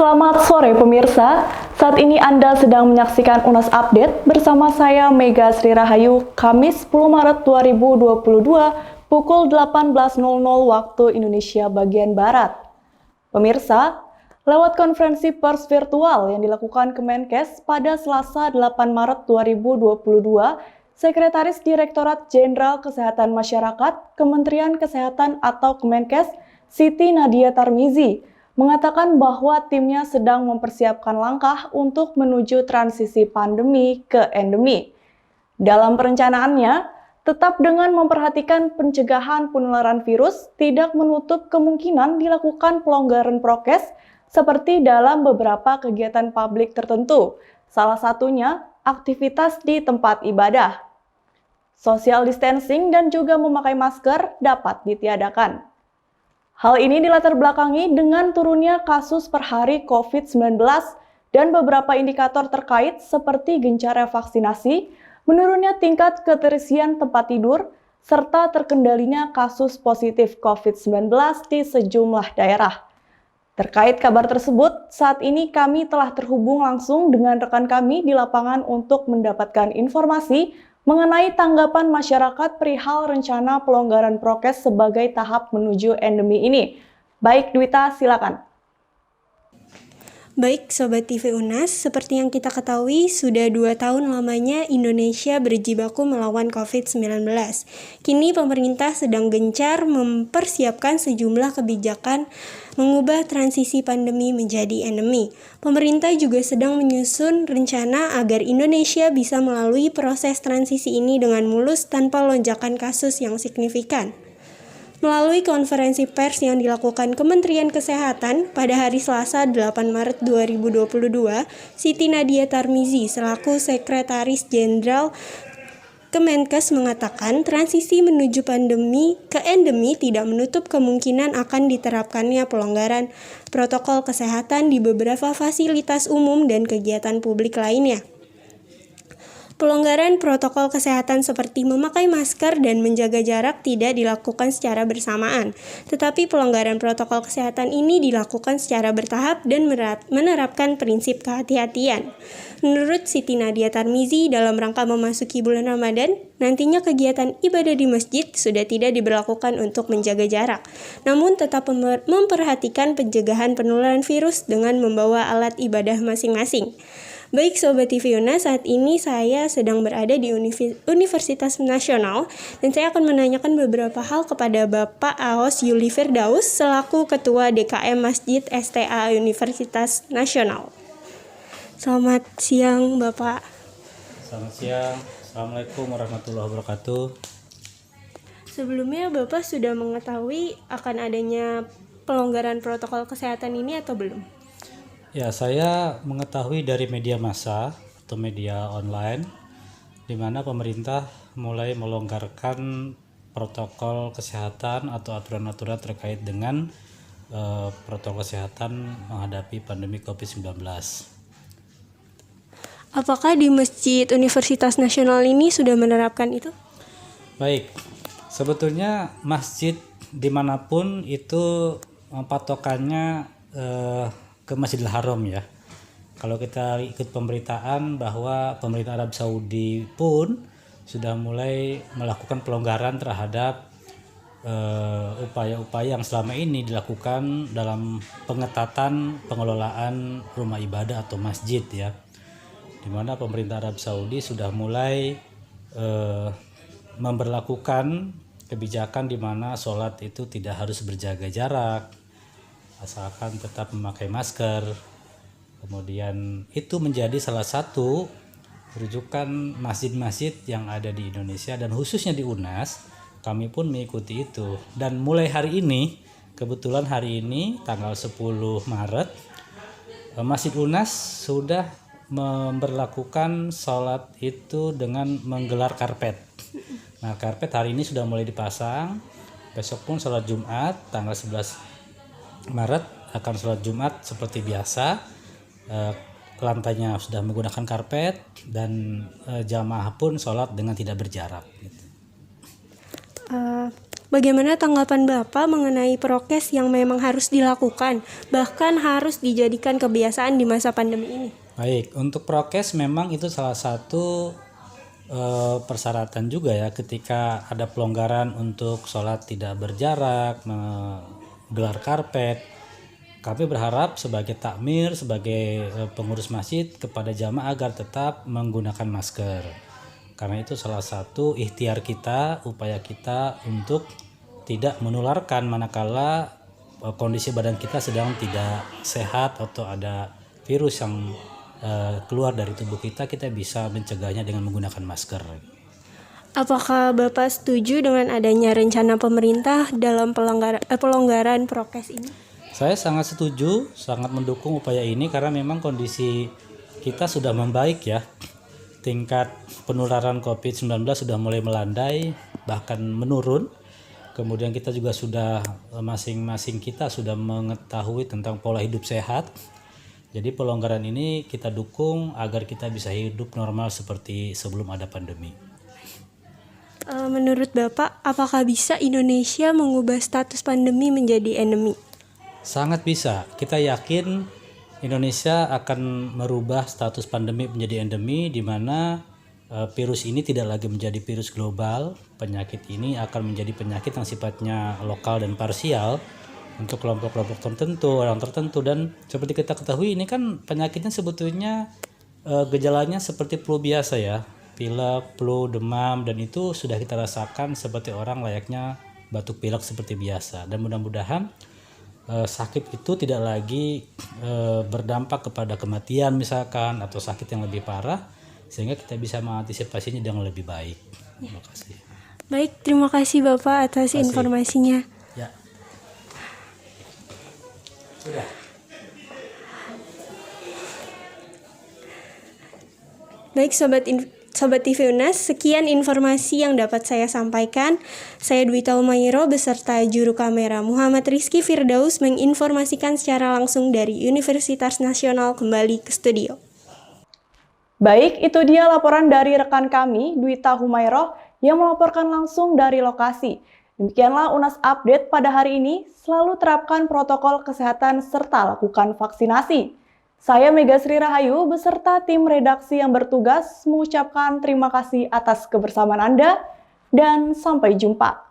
Selamat sore pemirsa, saat ini Anda sedang menyaksikan UNAS Update bersama saya Mega Sri Rahayu, Kamis 10 Maret 2022 pukul 18.00 waktu Indonesia bagian Barat. Pemirsa, lewat konferensi pers virtual yang dilakukan Kemenkes pada Selasa 8 Maret 2022, Sekretaris Direktorat Jenderal Kesehatan Masyarakat Kementerian Kesehatan atau Kemenkes, Siti Nadia Tarmizi, mengatakan bahwa timnya sedang mempersiapkan langkah untuk menuju transisi pandemi ke endemi. Dalam perencanaannya, tetap dengan memperhatikan pencegahan penularan virus, tidak menutup kemungkinan dilakukan pelonggaran prokes seperti dalam beberapa kegiatan publik tertentu, salah satunya aktivitas di tempat ibadah. Social distancing dan juga memakai masker dapat ditiadakan. Hal ini dilatar belakangi dengan turunnya kasus per hari COVID-19 dan beberapa indikator terkait seperti gencarnya vaksinasi, menurunnya tingkat keterisian tempat tidur, serta terkendalinya kasus positif COVID-19 di sejumlah daerah. Terkait kabar tersebut, saat ini kami telah terhubung langsung dengan rekan kami di lapangan untuk mendapatkan informasi mengenai tanggapan masyarakat perihal rencana pelonggaran prokes sebagai tahap menuju endemi ini. Baik, Dwita, silakan. Baik, Sobat TV UNAS, seperti yang kita ketahui, sudah 2 tahun lamanya Indonesia berjibaku melawan COVID-19. Kini pemerintah sedang gencar mempersiapkan sejumlah kebijakan mengubah transisi pandemi menjadi endemi. Pemerintah juga sedang menyusun rencana agar Indonesia bisa melalui proses transisi ini dengan mulus tanpa lonjakan kasus yang signifikan. Melalui konferensi pers yang dilakukan Kementerian Kesehatan pada hari Selasa 8 Maret 2022, Siti Nadia Tarmizi selaku Sekretaris Jenderal Kemenkes mengatakan transisi menuju pandemi ke endemi tidak menutup kemungkinan akan diterapkannya pelonggaran protokol kesehatan di beberapa fasilitas umum dan kegiatan publik lainnya. Pelonggaran protokol kesehatan seperti memakai masker dan menjaga jarak tidak dilakukan secara bersamaan, tetapi pelonggaran protokol kesehatan ini dilakukan secara bertahap dan menerapkan prinsip kehati-hatian. Menurut Siti Nadia Tarmizi, dalam rangka memasuki bulan Ramadan, nantinya kegiatan ibadah di masjid sudah tidak diberlakukan untuk menjaga jarak, namun tetap memperhatikan pencegahan penularan virus dengan membawa alat ibadah masing-masing. Baik Sobat TV UNAS, saat ini saya sedang berada di Universitas Nasional dan saya akan menanyakan beberapa hal kepada Bapak Aos Yuli Firdaus selaku Ketua DKM Masjid STA Universitas Nasional. Selamat siang Bapak. Selamat siang, Assalamualaikum warahmatullahi wabarakatuh. Sebelumnya Bapak sudah mengetahui akan adanya pelonggaran protokol kesehatan ini atau belum? Ya, saya mengetahui dari media massa atau media online di mana pemerintah mulai melonggarkan protokol kesehatan atau aturan-aturan terkait dengan protokol kesehatan menghadapi pandemi COVID-19. Apakah di Masjid Universitas Nasional ini sudah menerapkan itu? Baik, sebetulnya masjid dimanapun itu patokannya ke Masjidil Haram ya. Kalau kita ikut pemberitaan bahwa pemerintah Arab Saudi pun sudah mulai melakukan pelonggaran terhadap upaya-upaya yang selama ini dilakukan dalam pengetatan pengelolaan rumah ibadah atau masjid ya. Di mana pemerintah Arab Saudi sudah mulai memberlakukan kebijakan di mana sholat itu tidak harus berjaga jarak, asalkan tetap memakai masker. Kemudian itu menjadi salah satu rujukan masjid-masjid yang ada di Indonesia dan khususnya di UNAS. Kami pun mengikuti itu. Dan mulai hari ini, kebetulan hari ini tanggal 10 Maret, Masjid UNAS sudah memberlakukan sholat itu dengan menggelar karpet. Nah, karpet hari ini sudah mulai dipasang. Besok pun sholat Jumat tanggal 11 Maret akan sholat Jumat seperti biasa. Lantainya sudah menggunakan karpet dan jamaah pun sholat dengan tidak berjarak. Bagaimana tanggapan Bapak mengenai prokes yang memang harus dilakukan, bahkan harus dijadikan kebiasaan di masa pandemi ini? Baik, untuk prokes memang itu salah satu persyaratan juga ya ketika ada pelonggaran untuk sholat tidak berjarak, menggelar karpet. Kami berharap sebagai takmir, sebagai pengurus masjid kepada jamaah agar tetap menggunakan masker. Karena itu salah satu ikhtiar kita, upaya kita untuk tidak menularkan manakala kondisi badan kita sedang tidak sehat atau ada virus yang keluar dari tubuh kita bisa mencegahnya dengan menggunakan masker. Apakah Bapak setuju dengan adanya rencana pemerintah dalam pelonggaran prokes ini? Saya sangat setuju, sangat mendukung upaya ini karena memang kondisi kita sudah membaik ya. Tingkat penularan COVID-19 sudah mulai melandai, bahkan menurun. Kemudian kita juga sudah masing-masing kita sudah mengetahui tentang pola hidup sehat. Jadi pelonggaran ini kita dukung agar kita bisa hidup normal seperti sebelum ada pandemi. Menurut Bapak, apakah bisa Indonesia mengubah status pandemi menjadi endemi? Sangat bisa. Kita yakin Indonesia akan merubah status pandemi menjadi endemi di mana virus ini tidak lagi menjadi virus global. Penyakit ini akan menjadi penyakit yang sifatnya lokal dan parsial untuk kelompok-kelompok tertentu, orang tertentu. Dan seperti kita ketahui ini kan penyakitnya sebetulnya gejalanya seperti flu biasa ya, pilek, flu, demam, dan itu sudah kita rasakan seperti orang layaknya batuk pilek seperti biasa. Dan mudah-mudahan sakit itu tidak lagi berdampak kepada kematian misalkan atau sakit yang lebih parah, sehingga kita bisa mengantisipasinya dengan lebih baik. Terima kasih. Baik, terima kasih Bapak atas informasinya. Ya. Sudah. Baik Sobat TV UNAS, sekian informasi yang dapat saya sampaikan. Saya Dwita Umairo beserta juru kamera Muhammad Rizky Firdaus menginformasikan secara langsung dari Universitas Nasional kembali ke studio. Baik, itu dia laporan dari rekan kami, Dwita Humairo, yang melaporkan langsung dari lokasi. Demikianlah UNAS Update pada hari ini, selalu terapkan protokol kesehatan serta lakukan vaksinasi. Saya Mega Sri Rahayu beserta tim redaksi yang bertugas mengucapkan terima kasih atas kebersamaan Anda dan sampai jumpa.